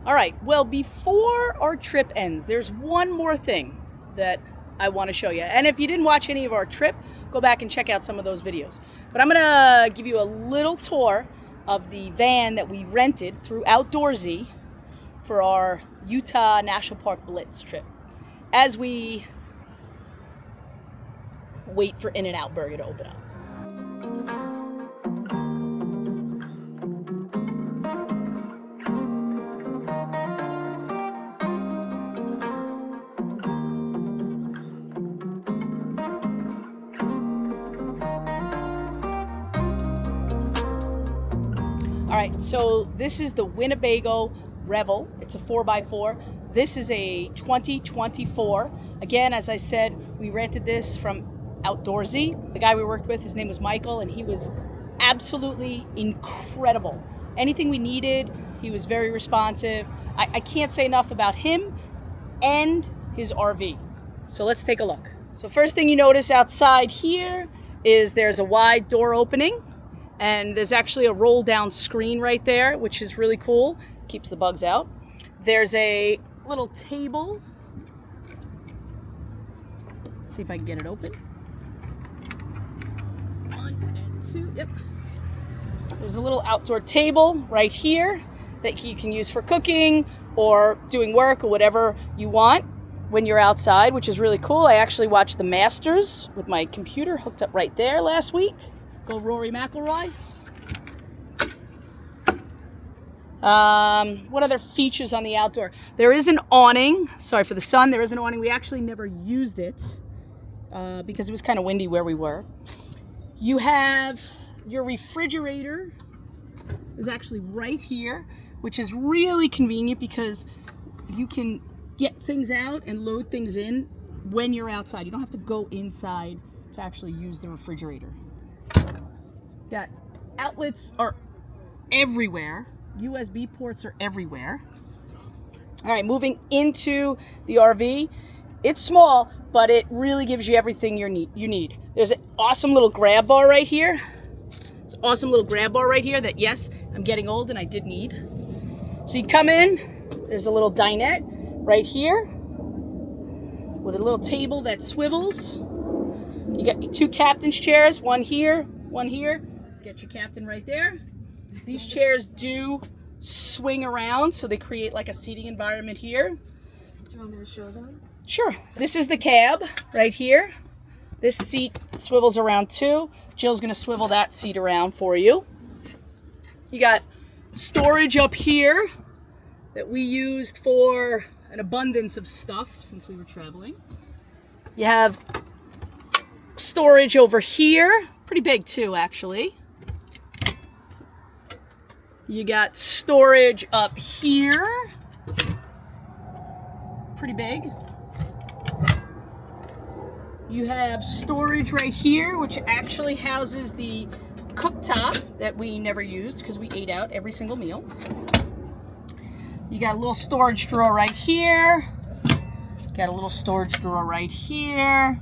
All right, well, before our trip ends, there's one more thing that I want to show you. And if you didn't watch any of our trip, go back and check out some of those videos. But I'm gonna give you a little tour of the van that we rented through Outdoorsy for our Utah National Park Blitz trip as we wait for In-N-Out Burger to open up. All right, so this is the Winnebago Revel. It's a 4x4. This is a 2024. Again, as I said, we rented this from Outdoorsy. The guy we worked with, his name was Michael, and he was absolutely incredible. Anything we needed, he was very responsive. I can't say enough about him and his RV. So let's take a look. So first thing you notice outside here is there's a wide door opening. And there's actually a roll down screen right there, which is really cool. Keeps the bugs out. There's a little table. Let's see if I can get it open. 1 and 2, yep. There's a little outdoor table right here that you can use for cooking or doing work or whatever you want when you're outside, which is really cool. I actually watched the Masters with my computer hooked up right there last week. Go Rory McIlroy. What other features on the outdoor? There is an awning. Sorry for the sun. There is an awning. We actually never used it because it was kind of windy where we were. You have your refrigerator is actually right here, which is really convenient because you can get things out and load things in when you're outside. You don't have to go inside to actually use the refrigerator. Got outlets are everywhere. USB ports are everywhere. All right, moving into the RV. It's small, but it really gives you everything you need. There's an awesome little grab bar right here. It's an awesome little grab bar right here that, yes, I'm getting old and I did need. So you come in, there's a little dinette right here with a little table that swivels. You got your 2 captain's chairs, one here, one here. Get your captain right there. These chairs do swing around, so they create like a seating environment here. Do you want me to show them? Sure. This is the cab right here. This seat swivels around too. Jill's gonna swivel that seat around for you. You got storage up here that we used for an abundance of stuff since we were traveling. You have storage over here, pretty big too, actually. You got storage up here, pretty big. You have storage right here, which actually houses the cooktop that we never used because we ate out every single meal. You got a little storage drawer right here. Got a little storage drawer right here.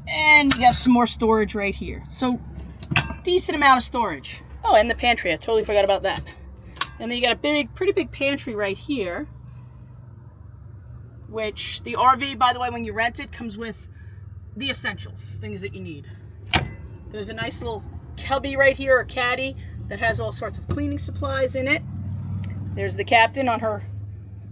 And you got some more storage right here. So, decent amount of storage. Oh, and the pantry. I totally forgot about that. And then you got a pretty big pantry right here. Which, the RV, by the way, when you rent it, comes with the essentials. Things that you need. There's a nice little cubby right here, or caddy, that has all sorts of cleaning supplies in it. There's the captain on her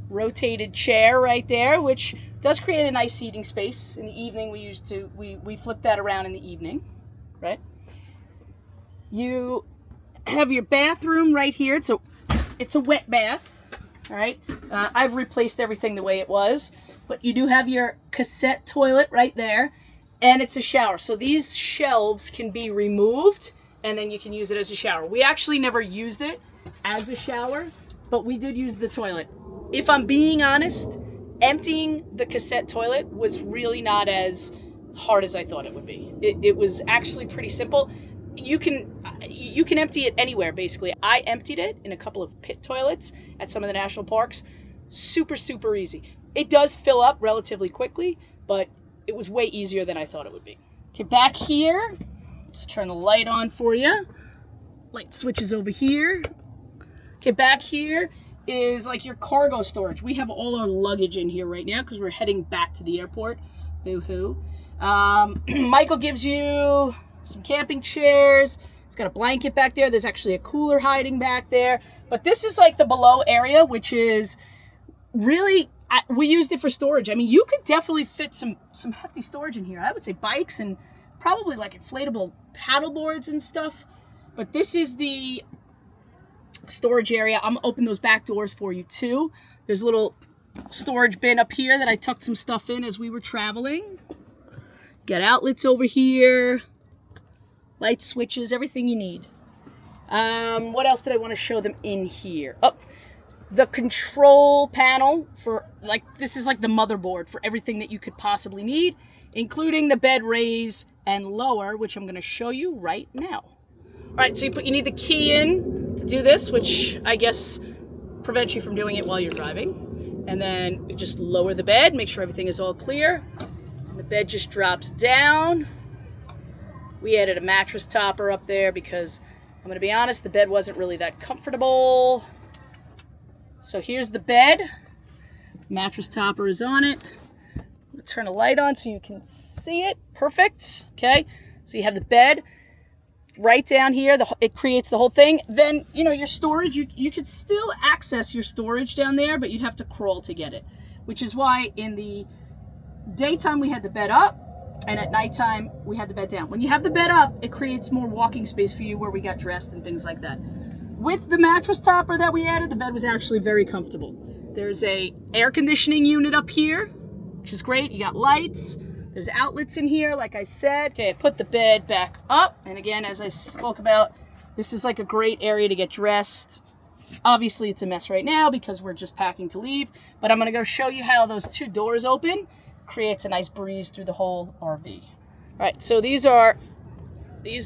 rotated chair right there, which does create a nice seating space. In the evening, we flip that around in the evening, right? You have your bathroom right here. It's a wet bath, all right? I've replaced everything the way it was, but you do have your cassette toilet right there, and it's a shower. So these shelves can be removed, and then you can use it as a shower. We actually never used it as a shower, but we did use the toilet. If I'm being honest, emptying the cassette toilet was really not as hard as I thought it would be. It was actually pretty simple. You can empty it anywhere, basically. I emptied it in a couple of pit toilets at some of the national parks. Super, super easy. It does fill up relatively quickly, but it was way easier than I thought it would be. Okay, back here, let's turn the light on for you. Light switches over here. Okay, back here is like your cargo storage. We have all our luggage in here right now because we're heading back to the airport. Boo-hoo. Michael gives you some camping chairs. It's got a blanket back there. There's actually a cooler hiding back there. But this is like the below area, which is really, we used it for storage. I mean, you could definitely fit some hefty storage in here. I would say bikes and probably like inflatable paddle boards and stuff. But this is the storage area. I'm gonna open those back doors for you too. There's a little storage bin up here that I tucked some stuff in as we were traveling. Got outlets over here, light switches, everything you need. What else did I want to show them in here? Oh, the control panel for, like, this is like the motherboard for everything that you could possibly need, including the bed raise and lower, which I'm going to show you right now. All right, so you need the key in to do this, which I guess prevents you from doing it while you're driving. And then you just lower the bed, make sure everything is all clear. And the bed just drops down. We added a mattress topper up there because I'm going to be honest, the bed wasn't really that comfortable. So here's the bed. Mattress topper is on it. I'll turn a light on so you can see it. Perfect. Okay. So you have the bed right down here. It creates the whole thing. Then, you know, your storage, you could still access your storage down there, but you'd have to crawl to get it, which is why in the daytime we had the bed up and at nighttime we had the bed down. When you have the bed up, it creates more walking space for you where we got dressed and things like that. With the mattress topper that we added, the bed was actually very comfortable. There's a air conditioning unit up here, which is great. You got lights. There's outlets in here, like I said. Okay, I put the bed back up. And again, as I spoke about, this is like a great area to get dressed. Obviously, it's a mess right now because we're just packing to leave. But I'm going to go show you how those two doors open. Creates a nice breeze through the whole RV. All right, so these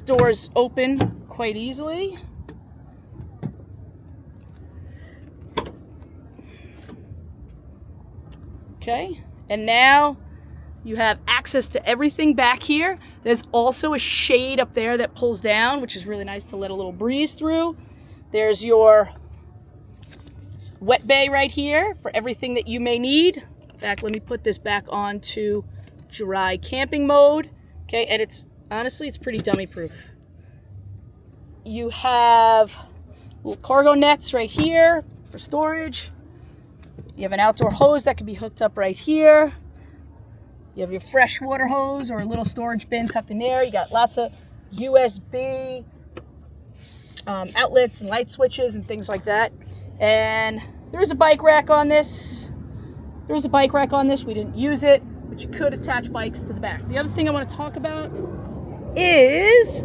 doors open quite easily. Okay, and now you have access to everything back here. There's also a shade up there that pulls down, which is really nice to let a little breeze through. There's your wet bay right here for everything that you may need. In fact, let me put this back on to dry camping mode. Okay, and honestly, it's pretty dummy proof. You have little cargo nets right here for storage. You have an outdoor hose that can be hooked up right here. You have your freshwater hose or a little storage bin tucked in there. You got lots of USB outlets and light switches and things like that. And there is a bike rack on this. We didn't use it, but you could attach bikes to the back. The other thing I want to talk about is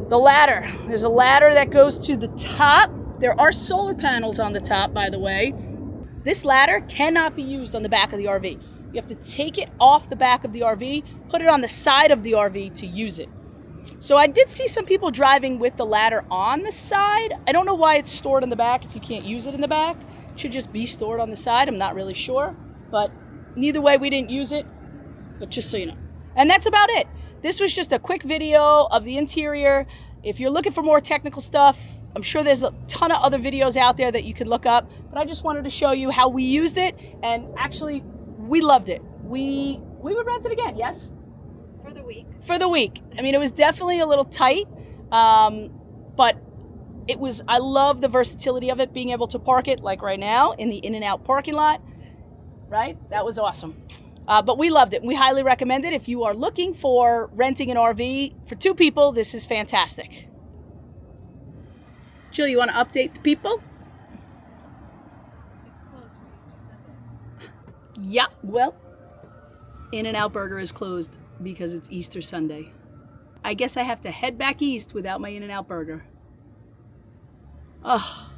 the ladder. There's a ladder that goes to the top. There are solar panels on the top, by the way. This ladder cannot be used on the back of the RV. You have to take it off the back of the RV, put it on the side of the RV to use it. So I did see some people driving with the ladder on the side. I don't know why it's stored in the back if you can't use it in the back. It should just be stored on the side. I'm not really sure. But neither way, we didn't use it. But just so you know. And that's about it. This was just a quick video of the interior. If you're looking for more technical stuff, I'm sure there's a ton of other videos out there that you could look up, but I just wanted to show you how we used it, and actually, we loved it. We would rent it again, yes? For the week. For the week. I mean, it was definitely a little tight, but I love the versatility of it, being able to park it, like right now, in the in-and-out parking lot, right? That was awesome. But we loved it, and we highly recommend it. If you are looking for renting an RV for 2 people, this is fantastic. Jill, you want to update the people? It's closed for Easter Sunday. Yeah, well, In-N-Out Burger is closed because it's Easter Sunday. I guess I have to head back east without my In-N-Out Burger. Ugh.